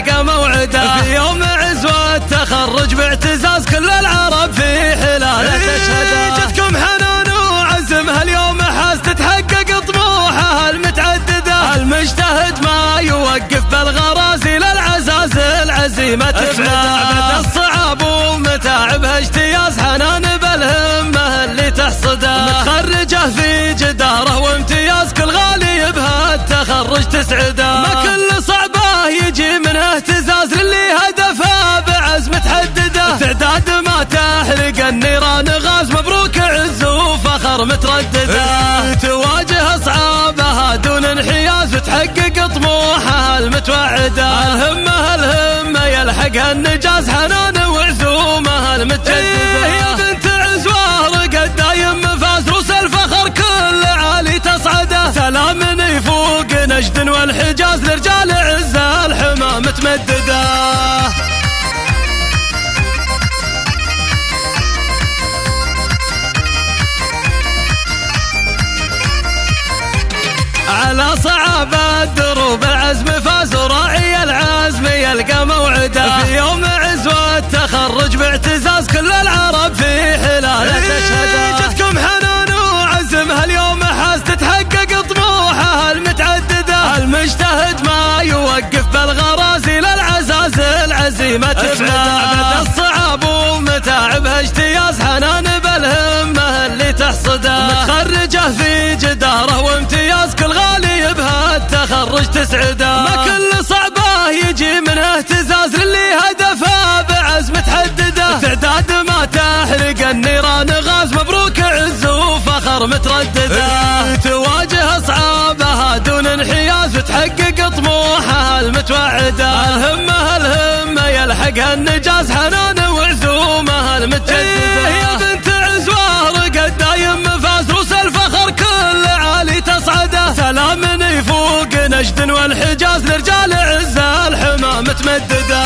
يلقى موعده. في يوم عزوة التخرج باعتزاز كل العرب في حلاله تشهده. جتكم حنان وعزم هاليوم حاس تتحقق طموحه المتعدده. المجتهد ما يوقف بالغرازي للعزاز العزيمة تفعله. بعد الصعاب ومتاعبها اجتياز حنان بالهمة اللي تحصده. متخرجه في جداره وامتياز كل غالي بها التخرج تسعده. ما كل صعبه يجي منه اهتزاز للي هدفه بعزم تحدده. تعداد ما تحرق النيران غاز مبروك عز وفخر متردده. تواجه اصعابها دون انحياز وتحقق طموحها المتوعده. الهمه يلحقها النجاز حنان وعزومها المتجدده. يا بنت عزوة رقد دايم مفاز روس الفخر كل عالي تصعده. سلام يفوق نجد والحجاز لرجال عزة الحمى متمدده. على صعب الدروب العزم فاز وراعي العزم يلقى موعده. في يوم عزوة التخرج باعتزاز كل العرب في حلاله تشهده. جتكم حنان وعزم هاليوم حاس تتحقق طموحها المتعدده. المجتهد ما يوقف بالغرازي للعزاز العزيمة تفعله. بعد الصعاب ومتاعبها اجتياز حنان بالهمة اللي تحصده. متخرجه في جداره وامتياز كل غالي بها التخرج تسعده. ما كل صعبه يجي منه اهتزاز للي هدفه بعزم تحدده. تعداد ما تحرق النيران غاز مبروك عز وفخر متردده. تواجه اصعابها دون انحياز وتحقق طموحها المتوعده. الهمه يلحقها النجاز حنان وعزومها المتجدده. يا بنت عزوة رقد دايم مفاز روس الفخر كل عالي تصعده. سلام يفوق نجد والحجاز لرجال عزة الحمى متمدده.